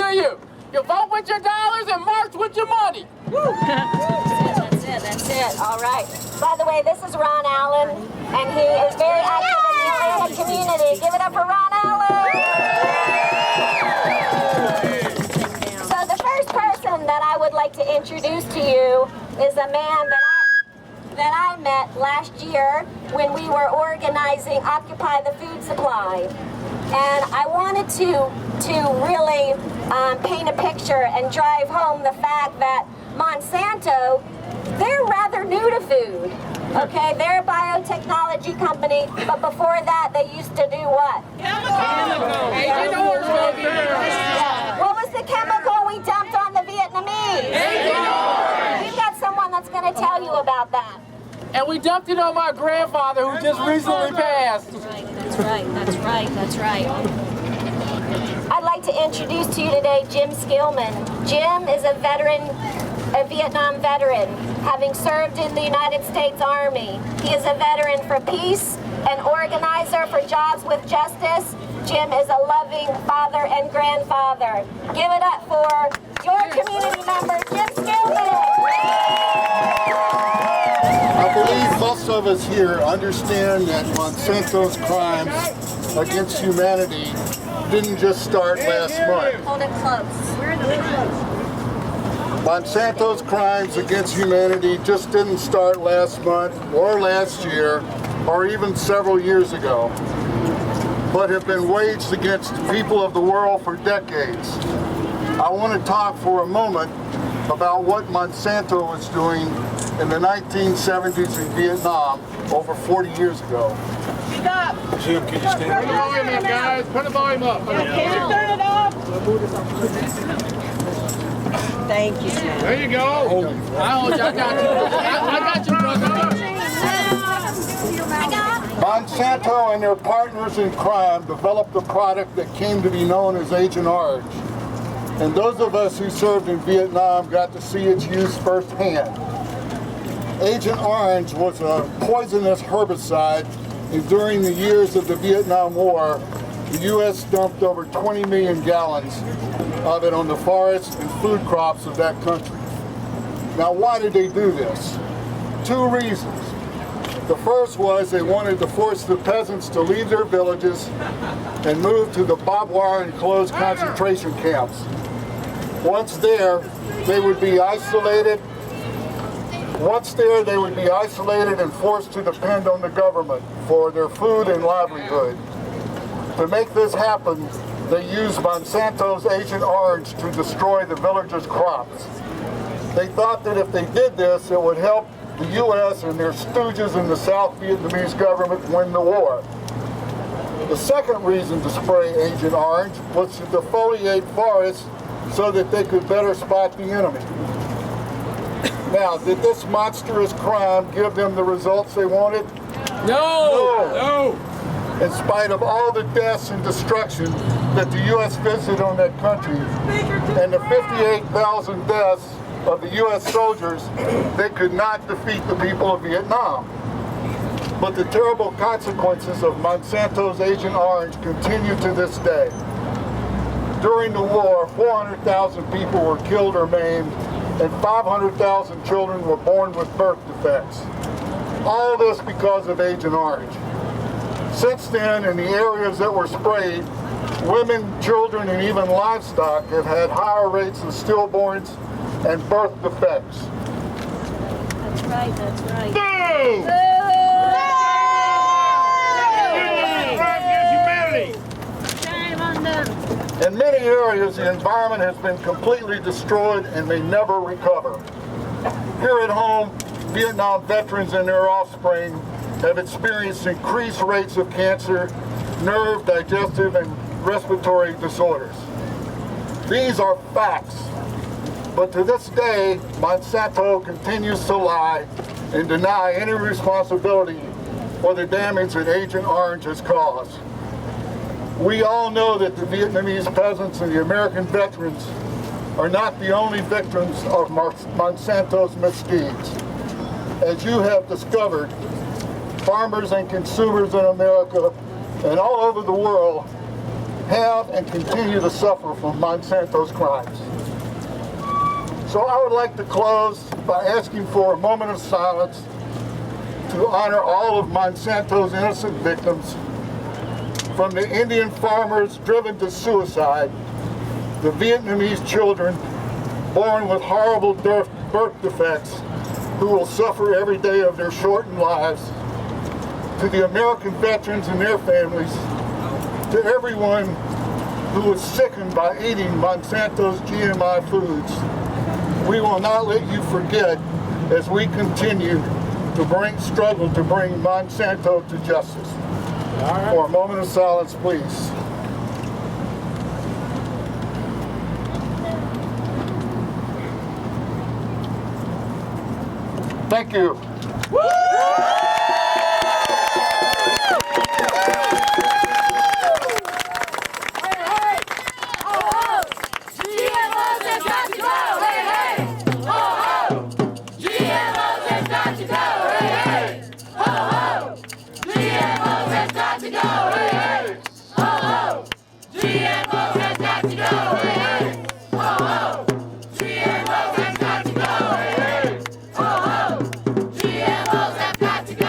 to you. You vote with your dollars and march with your money. Woo. That's it. All right. By the way, this is Ron Allen, and he is very active in the Atlanta community. Give it up for Ron Allen. So the first person that I would like to introduce to you is a man that I met last year when we were organizing Occupy the Food Supply. And I wanted to really paint a picture and drive home the fact that Monsanto, they're rather new to food. Okay, they're a biotechnology company, but before that they used to do what? Chemicals. What was the chemical we dumped on the Vietnamese? We've got someone that's going to tell you about that. And we dumped it on my grandfather who just recently passed. That's right. I'd like to introduce to you today Jim Skillman. Jim is a Vietnam veteran, having served in the United States Army. He is a veteran for peace, an organizer for Jobs with Justice. Jim is a loving father and grandfather. Give it up for your community member, Jim Skillman. I believe most of us here understand that Monsanto's crimes against humanity didn't just start last month. Hold it close. We're in the close. Monsanto's crimes against humanity just didn't start last month or last year or even several years ago, but have been waged against the people of the world for decades. I want to talk for a moment about what Monsanto was doing in the 1970s in Vietnam over 40 years ago. Stop! Jim, can you stand Put the volume up, guys. Put the volume up. Can you turn it off? Thank you, Jim. There you go. I got you. I got you, brother. Monsanto and their partners in crime developed a product that came to be known as Agent Orange. And those of us who served in Vietnam got to see its use firsthand. Agent Orange was a poisonous herbicide, and during the years of the Vietnam War, the U.S. dumped over 20 million gallons of it on the forests and food crops of that country. Now, why did they do this? Two reasons. The first was they wanted to force the peasants to leave their villages and move to the barbed wire enclosed concentration camps. Once there, they would be isolated. And forced to depend on the government for their food and livelihood. To make this happen, they used Monsanto's Agent Orange to destroy the villagers' crops. They thought that if they did this, it would help the U.S. and their stooges in the South Vietnamese government win the war. The second reason to spray Agent Orange was to defoliate forests so that they could better spot the enemy. Now, did this monstrous crime give them the results they wanted? No. In spite of all the deaths and destruction that the U.S. visited on that country, and the 58,000 deaths of the U.S. soldiers, they could not defeat the people of Vietnam. But the terrible consequences of Monsanto's Agent Orange continue to this day. During the war, 400,000 people were killed or maimed, and 500,000 children were born with birth defects. All this because of Agent Orange. Since then, in the areas that were sprayed, women, children, and even livestock have had higher rates of stillborns and birth defects. That's right. Boom! In many areas, the environment has been completely destroyed and may never recover. Here at home, Vietnam veterans and their offspring have experienced increased rates of cancer, nerve, digestive, and respiratory disorders. These are facts. But to this day, Monsanto continues to lie and deny any responsibility for the damage that Agent Orange has caused. We all know that the Vietnamese peasants and the American veterans are not the only victims of Monsanto's misdeeds. As you have discovered, farmers and consumers in America and all over the world have and continue to suffer from Monsanto's crimes. So I would like to close by asking for a moment of silence to honor all of Monsanto's innocent victims, from the Indian farmers driven to suicide, the Vietnamese children born with horrible birth defects who will suffer every day of their shortened lives, to the American veterans and their families, to everyone who was sickened by eating Monsanto's GMI foods. We will not let you forget as we continue to struggle to bring Monsanto to justice. For a moment of silence, please. Thank you.